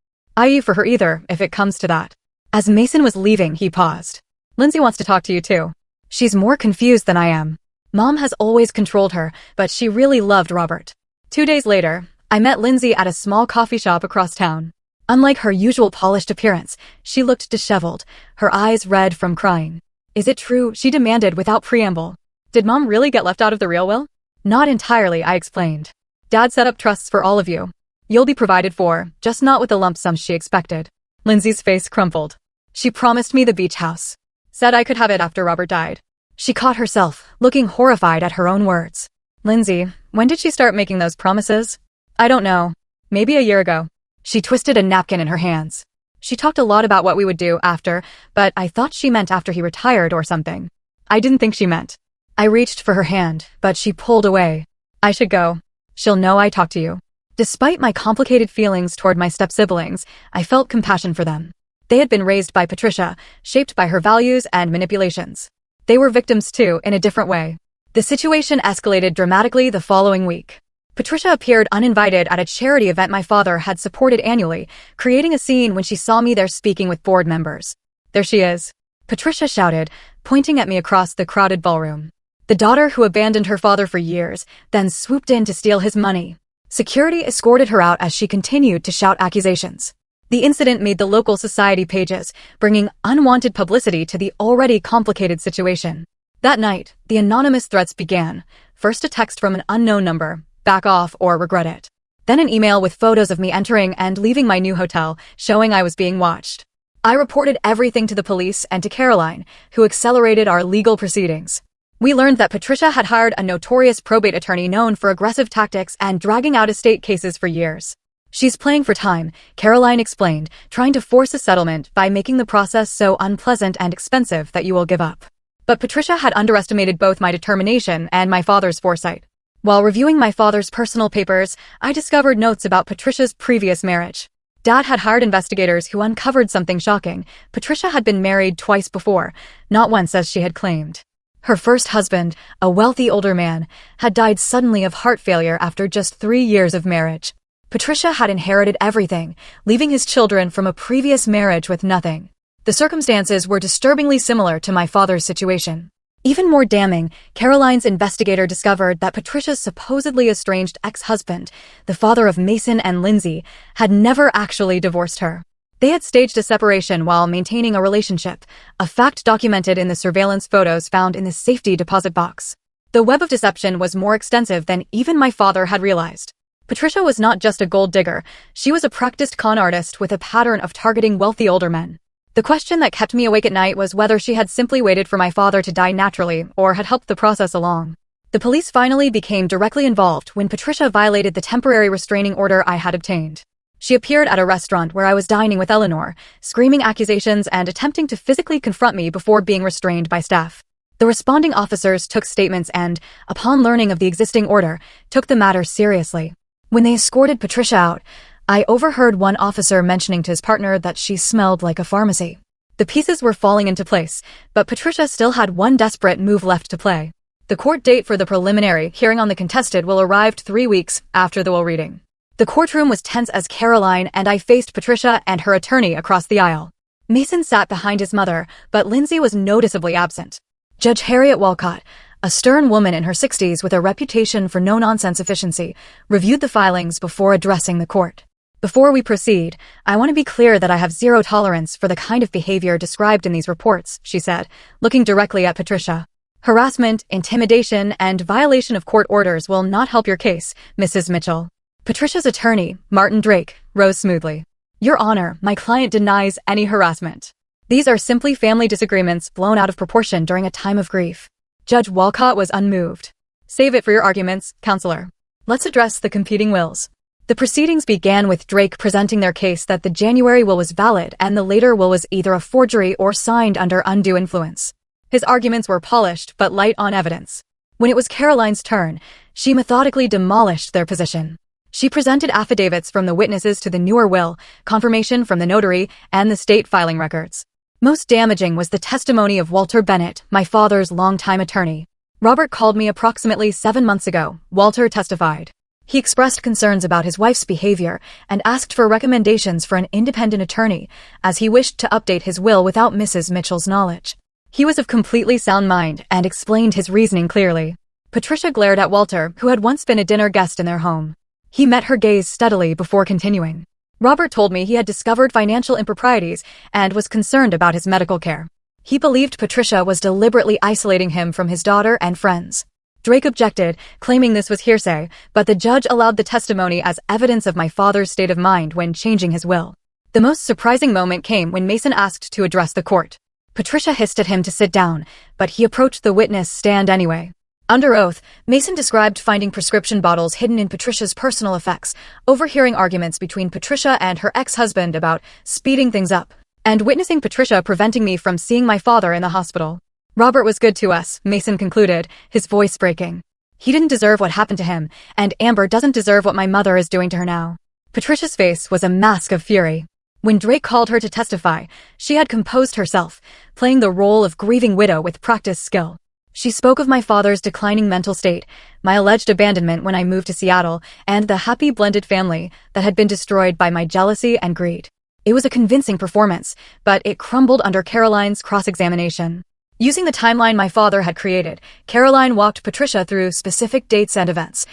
IE for her either, if it comes to that. As Mason was leaving, he paused. Lindsay wants to talk to you too. She's more confused than I am. Mom has always controlled her, but she really loved Robert. 2 days later, I met Lindsay at a small coffee shop across town. Unlike her usual polished appearance, she looked disheveled, her eyes red from crying. Is it true? She demanded without preamble. Did Mom really get left out of the real will? Not entirely, I explained. Dad set up trusts for all of you. You'll be provided for, just not with the lump sum she expected. Lindsay's face crumpled. She promised me the beach house. Said I could have it after Robert died. She caught herself, looking horrified at her own words. Lindsay, when did she start making those promises? I don't know. Maybe a year ago. She twisted a napkin in her hands. She talked a lot about what we would do after, but I thought she meant after he retired or something. I didn't think she meant. I reached for her hand, but she pulled away. I should go. She'll know I talked to you. Despite my complicated feelings toward my step-siblings, I felt compassion for them. They had been raised by Patricia, shaped by her values and manipulations. They were victims too, in a different way. The situation escalated dramatically the following week. Patricia appeared uninvited at a charity event my father had supported annually, creating a scene when she saw me there speaking with board members. There she is. Patricia shouted, pointing at me across the crowded ballroom. The daughter who abandoned her father for years, then swooped in to steal his money. Security escorted her out as she continued to shout accusations. The incident made the local society pages, bringing unwanted publicity to the already complicated situation. That night, the anonymous threats began. First a text from an unknown number, back off or regret it. Then an email with photos of me entering and leaving my new hotel, showing I was being watched. I reported everything to the police and to Caroline, who accelerated our legal proceedings. We learned that Patricia had hired a notorious probate attorney known for aggressive tactics and dragging out estate cases for years. She's playing for time, Caroline explained, trying to force a settlement by making the process so unpleasant and expensive that you will give up. But Patricia had underestimated both my determination and my father's foresight. While reviewing my father's personal papers, I discovered notes about Patricia's previous marriage. Dad had hired investigators who uncovered something shocking. Patricia had been married twice before, not once as she had claimed. Her first husband, a wealthy older man, had died suddenly of heart failure after just 3 years of marriage. Patricia had inherited everything, leaving his children from a previous marriage with nothing. The circumstances were disturbingly similar to my father's situation. Even more damning, Caroline's investigator discovered that Patricia's supposedly estranged ex-husband, the father of Mason and Lindsay, had never actually divorced her. They had staged a separation while maintaining a relationship, a fact documented in the surveillance photos found in the safety deposit box. The web of deception was more extensive than even my father had realized. Patricia was not just a gold digger, she was a practiced con artist with a pattern of targeting wealthy older men. The question that kept me awake at night was whether she had simply waited for my father to die naturally or had helped the process along. The police finally became directly involved when Patricia violated the temporary restraining order I had obtained. She appeared at a restaurant where I was dining with Eleanor, screaming accusations and attempting to physically confront me before being restrained by staff. The responding officers took statements and, upon learning of the existing order, took the matter seriously. When they escorted Patricia out, I overheard one officer mentioning to his partner that she smelled like a pharmacy. The pieces were falling into place, but Patricia still had one desperate move left to play. The court date for the preliminary hearing on the contested will arrive 3 weeks after the will reading. The courtroom was tense as Caroline and I faced Patricia and her attorney across the aisle. Mason sat behind his mother, but Lindsay was noticeably absent. Judge Harriet Walcott, a stern woman in her 60s with a reputation for no-nonsense efficiency, reviewed the filings before addressing the court. Before we proceed, I want to be clear that I have zero tolerance for the kind of behavior described in these reports, she said, looking directly at Patricia. Harassment, intimidation, and violation of court orders will not help your case, Mrs. Mitchell. Patricia's attorney, Martin Drake, rose smoothly. Your Honor, my client denies any harassment. These are simply family disagreements blown out of proportion during a time of grief. Judge Walcott was unmoved. Save it for your arguments, counselor. Let's address the competing wills. The proceedings began with Drake presenting their case that the January will was valid and the later will was either a forgery or signed under undue influence. His arguments were polished but light on evidence. When it was Caroline's turn, she methodically demolished their position. She presented affidavits from the witnesses to the newer will, confirmation from the notary, and the state filing records. Most damaging was the testimony of Walter Bennett, my father's longtime attorney. Robert called me approximately 7 months ago, Walter testified. He expressed concerns about his wife's behavior and asked for recommendations for an independent attorney, as he wished to update his will without Mrs. Mitchell's knowledge. He was of completely sound mind and explained his reasoning clearly. Patricia glared at Walter, who had once been a dinner guest in their home. He met her gaze steadily before continuing. Robert told me he had discovered financial improprieties and was concerned about his medical care. He believed Patricia was deliberately isolating him from his daughter and friends. Drake objected, claiming this was hearsay, but the judge allowed the testimony as evidence of my father's state of mind when changing his will. The most surprising moment came when Mason asked to address the court. Patricia hissed at him to sit down, but he approached the witness stand anyway. Under oath, Mason described finding prescription bottles hidden in Patricia's personal effects, overhearing arguments between Patricia and her ex-husband about speeding things up, and witnessing Patricia preventing me from seeing my father in the hospital. Robert was good to us, Mason concluded, his voice breaking. He didn't deserve what happened to him, and Amber doesn't deserve what my mother is doing to her now. Patricia's face was a mask of fury. When Drake called her to testify, she had composed herself, playing the role of grieving widow with practiced skill. She spoke of my father's declining mental state, my alleged abandonment when I moved to Seattle, and the happy blended family that had been destroyed by my jealousy and greed. It was a convincing performance, but it crumbled under Caroline's cross-examination. Using the timeline my father had created, Caroline walked Patricia through specific dates and events,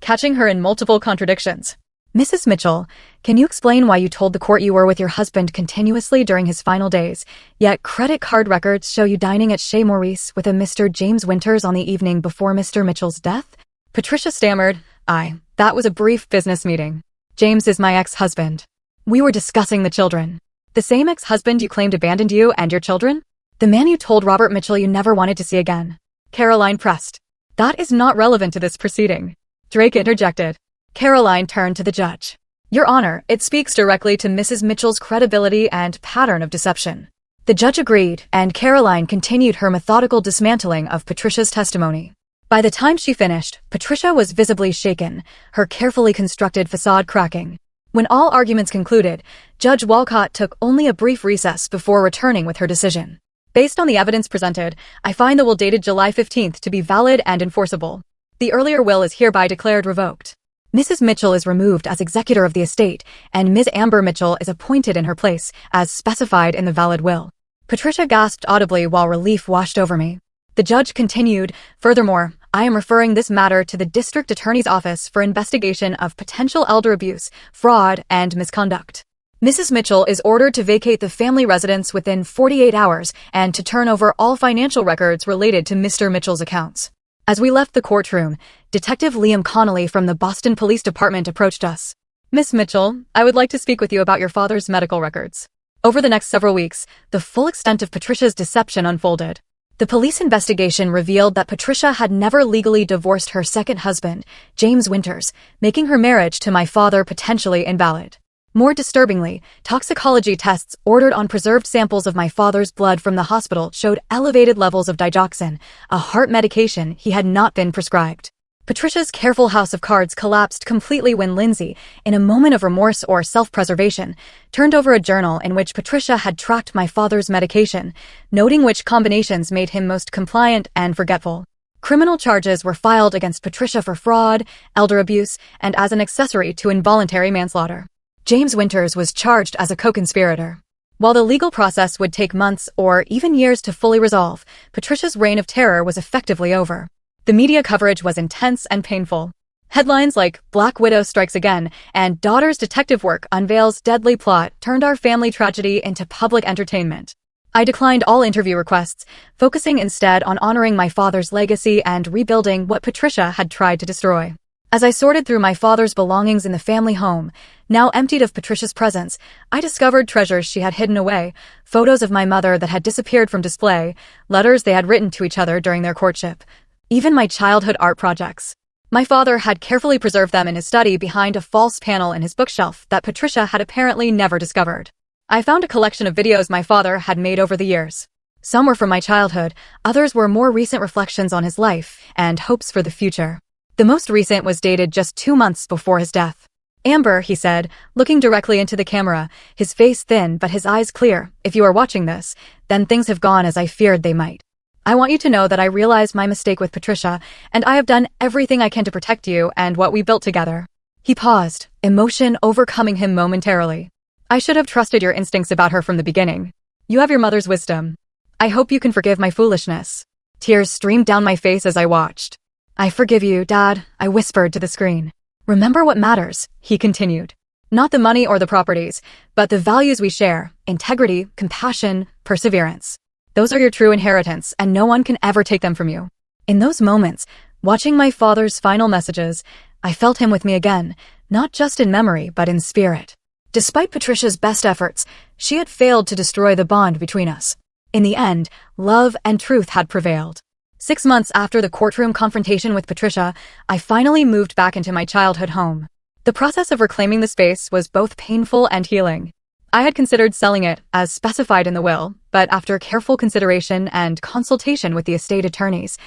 catching her in multiple contradictions. Mrs. Mitchell, can you explain why you told the court you were with your husband continuously during his final days, yet credit card records show you dining at Chez Maurice with a Mr. James Winters on the evening before Mr. Mitchell's death? Patricia stammered, that was a brief business meeting. James is my ex-husband. We were discussing the children. The same ex-husband you claimed abandoned you and your children? The man you told Robert Mitchell you never wanted to see again. Caroline pressed. That is not relevant to this proceeding. Drake interjected. Caroline turned to the judge. Your Honor, it speaks directly to Mrs. Mitchell's credibility and pattern of deception. The judge agreed, and Caroline continued her methodical dismantling of Patricia's testimony. By the time she finished, Patricia was visibly shaken, her carefully constructed facade cracking. When all arguments concluded, Judge Walcott took only a brief recess before returning with her decision. Based on the evidence presented, I find the will dated July 15th to be valid and enforceable. The earlier will is hereby declared revoked. Mrs. Mitchell is removed as executor of the estate, and Ms. Amber Mitchell is appointed in her place, as specified in the valid will. Patricia gasped audibly while relief washed over me. The judge continued, "Furthermore, I am referring this matter to the District Attorney's Office for investigation of potential elder abuse, fraud, and misconduct. Mrs. Mitchell is ordered to vacate the family residence within 48 hours and to turn over all financial records related to Mr. Mitchell's accounts." As we left the courtroom, Detective Liam Connolly from the Boston Police Department approached us. "Miss Mitchell, I would like to speak with you about your father's medical records." Over the next several weeks, the full extent of Patricia's deception unfolded. The police investigation revealed that Patricia had never legally divorced her second husband, James Winters, making her marriage to my father potentially invalid. More disturbingly, toxicology tests ordered on preserved samples of my father's blood from the hospital showed elevated levels of digoxin, a heart medication he had not been prescribed. Patricia's careful house of cards collapsed completely when Lindsay, in a moment of remorse or self-preservation, turned over a journal in which Patricia had tracked my father's medication, noting which combinations made him most compliant and forgetful. Criminal charges were filed against Patricia for fraud, elder abuse, and as an accessory to involuntary manslaughter. James Winters was charged as a co-conspirator. While the legal process would take months or even years to fully resolve, Patricia's reign of terror was effectively over. The media coverage was intense and painful. Headlines like "Black Widow Strikes Again" and "Daughter's Detective Work Unveils Deadly Plot" turned our family tragedy into public entertainment. I declined all interview requests, focusing instead on honoring my father's legacy and rebuilding what Patricia had tried to destroy. As I sorted through my father's belongings in the family home, now emptied of Patricia's presence, I discovered treasures she had hidden away, photos of my mother that had disappeared from display, letters they had written to each other during their courtship. Even my childhood art projects. My father had carefully preserved them in his study behind a false panel in his bookshelf that Patricia had apparently never discovered. I found a collection of videos my father had made over the years. Some were from my childhood, others were more recent reflections on his life and hopes for the future. The most recent was dated just 2 months before his death. "Amber," he said, looking directly into the camera, his face thin but his eyes clear, "if you are watching this, then things have gone as I feared they might. I want you to know that I realized my mistake with Patricia, and I have done everything I can to protect you and what we built together." He paused, emotion overcoming him momentarily. "I should have trusted your instincts about her from the beginning. You have your mother's wisdom. I hope you can forgive my foolishness." Tears streamed down my face as I watched. "I forgive you, Dad," I whispered to the screen. "Remember what matters," he continued. "Not the money or the properties, but the values we share: integrity, compassion, perseverance. Those are your true inheritance, and no one can ever take them from you." In those moments, watching my father's final messages, I felt him with me again, not just in memory, but in spirit. Despite Patricia's best efforts, she had failed to destroy the bond between us. In the end, love and truth had prevailed. 6 months after the courtroom confrontation with Patricia, I finally moved back into my childhood home. The process of reclaiming the space was both painful and healing. I had considered selling it, as specified in the will, but after careful consideration and consultation with the estate attorneys,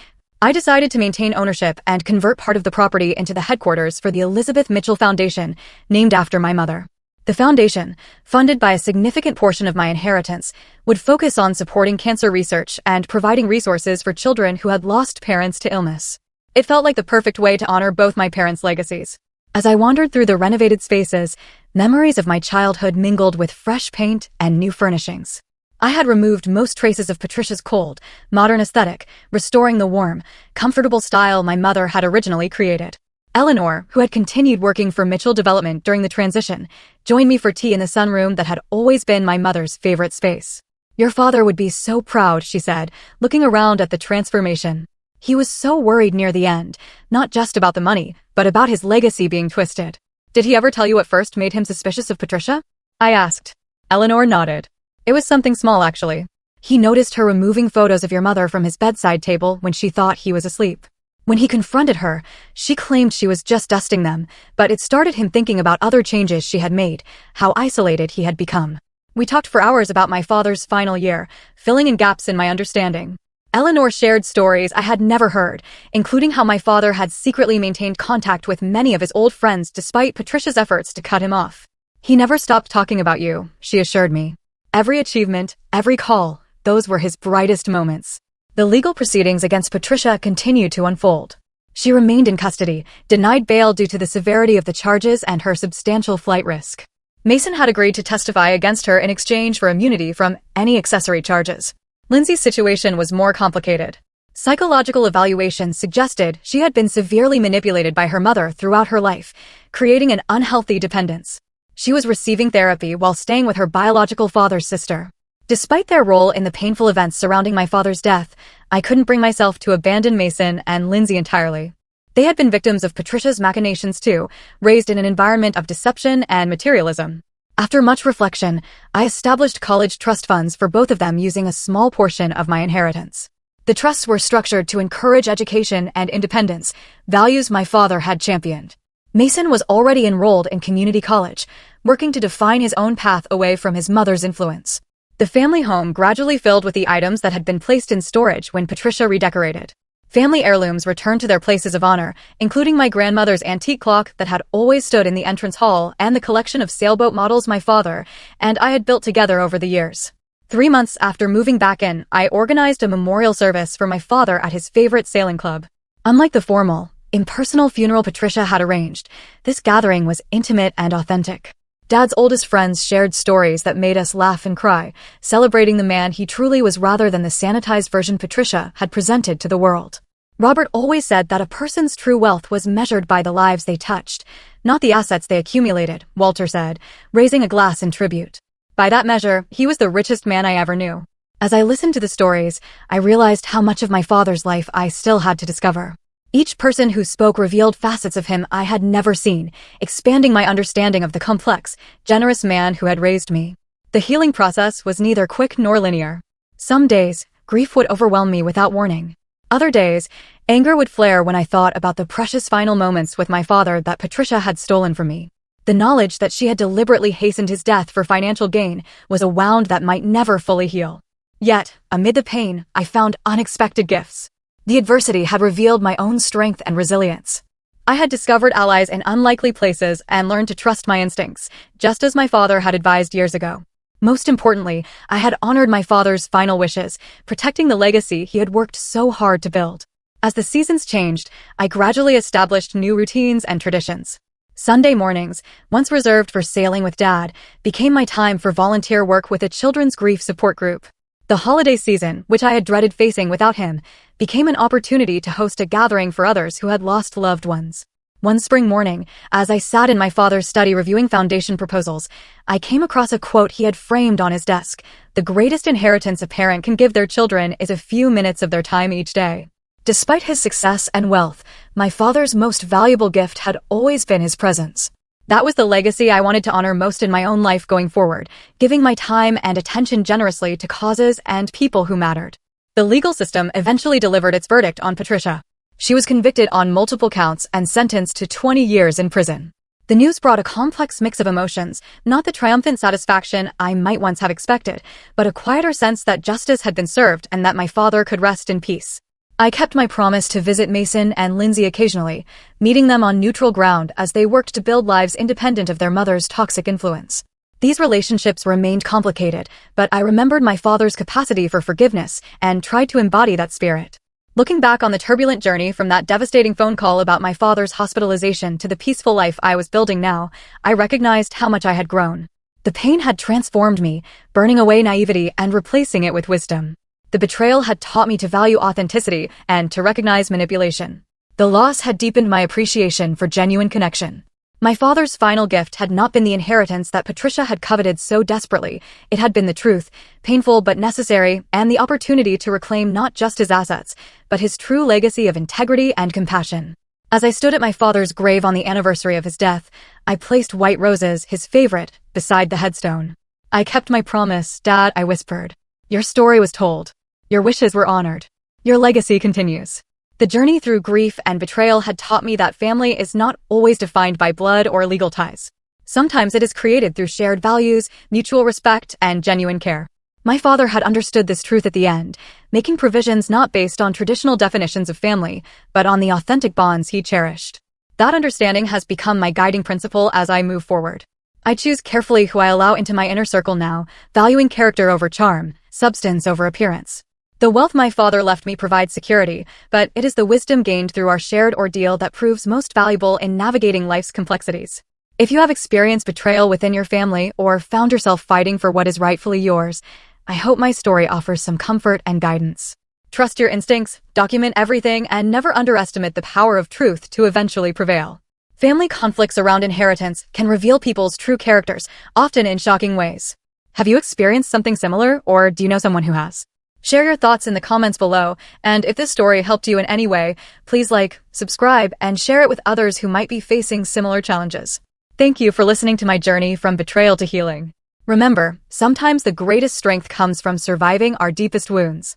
I decided to maintain ownership and convert part of the property into the headquarters for the Elizabeth Mitchell Foundation, named after my mother. The foundation, funded by a significant portion of my inheritance, would focus on supporting cancer research and providing resources for children who had lost parents to illness. It felt like the perfect way to honor both my parents' legacies. As I wandered through the renovated spaces, memories of my childhood mingled with fresh paint and new furnishings. I had removed most traces of Patricia's cold, modern aesthetic, restoring the warm, comfortable style my mother had originally created. Eleanor, who had continued working for Mitchell Development during the transition, joined me for tea in the sunroom that had always been my mother's favorite space. "Your father would be so proud," she said, looking around at the transformation. "He was so worried near the end, not just about the money, but about his legacy being twisted." "Did he ever tell you what first made him suspicious of Patricia?" I asked. Eleanor nodded. "It was something small, actually. He noticed her removing photos of your mother from his bedside table when she thought he was asleep. When he confronted her, she claimed she was just dusting them, but it started him thinking about other changes she had made, how isolated he had become. We talked for hours about my father's final year, filling in gaps in my understanding. Eleanor shared stories I had never heard, including how my father had secretly maintained contact with many of his old friends despite Patricia's efforts to cut him off. "He never stopped talking about you," she assured me. "Every achievement, every call, those were his brightest moments." The legal proceedings against Patricia continued to unfold. She remained in custody, denied bail due to the severity of the charges and her substantial flight risk. Mason had agreed to testify against her in exchange for immunity from any accessory charges. Lindsay's situation was more complicated. Psychological evaluations suggested she had been severely manipulated by her mother throughout her life, creating an unhealthy dependence. She was receiving therapy while staying with her biological father's sister. Despite their role in the painful events surrounding my father's death, I couldn't bring myself to abandon Mason and Lindsay entirely. They had been victims of Patricia's machinations too, raised in an environment of deception and materialism. After much reflection, I established college trust funds for both of them using a small portion of my inheritance. The trusts were structured to encourage education and independence, values my father had championed. Mason was already enrolled in community college, working to define his own path away from his mother's influence. The family home gradually filled with the items that had been placed in storage when Patricia redecorated. Family heirlooms returned to their places of honor, including my grandmother's antique clock that had always stood in the entrance hall and the collection of sailboat models my father and I had built together over the years. 3 months after moving back in, I organized a memorial service for my father at his favorite sailing club. Unlike the formal, impersonal funeral Patricia had arranged, this gathering was intimate and authentic. Dad's oldest friends shared stories that made us laugh and cry, celebrating the man he truly was rather than the sanitized version Patricia had presented to the world. Robert always said that a person's true wealth was measured by the lives they touched, not the assets they accumulated, Walter said, raising a glass in tribute. By that measure, he was the richest man I ever knew. As I listened to the stories, I realized how much of my father's life I still had to discover. Each person who spoke revealed facets of him I had never seen, expanding my understanding of the complex, generous man who had raised me. The healing process was neither quick nor linear. Some days, grief would overwhelm me without warning. Other days, anger would flare when I thought about the precious final moments with my father that Patricia had stolen from me. The knowledge that she had deliberately hastened his death for financial gain was a wound that might never fully heal. Yet, amid the pain, I found unexpected gifts. The adversity had revealed my own strength and resilience. I had discovered allies in unlikely places and learned to trust my instincts, just as my father had advised years ago. Most importantly, I had honored my father's final wishes, protecting the legacy he had worked so hard to build. As the seasons changed, I gradually established new routines and traditions. Sunday mornings, once reserved for sailing with Dad, became my time for volunteer work with a children's grief support group. The holiday season, which I had dreaded facing without him, became an opportunity to host a gathering for others who had lost loved ones. One spring morning, as I sat in my father's study reviewing foundation proposals, I came across a quote he had framed on his desk. "The greatest inheritance a parent can give their children is a few minutes of their time each day." Despite his success and wealth, my father's most valuable gift had always been his presence. That was the legacy I wanted to honor most in my own life going forward, giving my time and attention generously to causes and people who mattered. The legal system eventually delivered its verdict on Patricia. She was convicted on multiple counts and sentenced to 20 years in prison. The news brought a complex mix of emotions, not the triumphant satisfaction I might once have expected, but a quieter sense that justice had been served and that my father could rest in peace. I kept my promise to visit Mason and Lindsay occasionally, meeting them on neutral ground as they worked to build lives independent of their mother's toxic influence. These relationships remained complicated, but I remembered my father's capacity for forgiveness and tried to embody that spirit. Looking back on the turbulent journey from that devastating phone call about my father's hospitalization to the peaceful life I was building now, I recognized how much I had grown. The pain had transformed me, burning away naivety and replacing it with wisdom. The betrayal had taught me to value authenticity and to recognize manipulation. The loss had deepened my appreciation for genuine connection. My father's final gift had not been the inheritance that Patricia had coveted so desperately. It had been the truth, painful but necessary, and the opportunity to reclaim not just his assets, but his true legacy of integrity and compassion. As I stood at my father's grave on the anniversary of his death, I placed white roses, his favorite, beside the headstone. "I kept my promise, Dad," I whispered. "Your story was told. Your wishes were honored. Your legacy continues." The journey through grief and betrayal had taught me that family is not always defined by blood or legal ties. Sometimes it is created through shared values, mutual respect, and genuine care. My father had understood this truth at the end, making provisions not based on traditional definitions of family, but on the authentic bonds he cherished. That understanding has become my guiding principle as I move forward. I choose carefully who I allow into my inner circle now, valuing character over charm, substance over appearance. The wealth my father left me provides security, but it is the wisdom gained through our shared ordeal that proves most valuable in navigating life's complexities. If you have experienced betrayal within your family or found yourself fighting for what is rightfully yours, I hope my story offers some comfort and guidance. Trust your instincts, document everything, and never underestimate the power of truth to eventually prevail. Family conflicts around inheritance can reveal people's true characters, often in shocking ways. Have you experienced something similar, or do you know someone who has? Share your thoughts in the comments below, and if this story helped you in any way, please like, subscribe, and share it with others who might be facing similar challenges. Thank you for listening to my journey from betrayal to healing. Remember, sometimes the greatest strength comes from surviving our deepest wounds.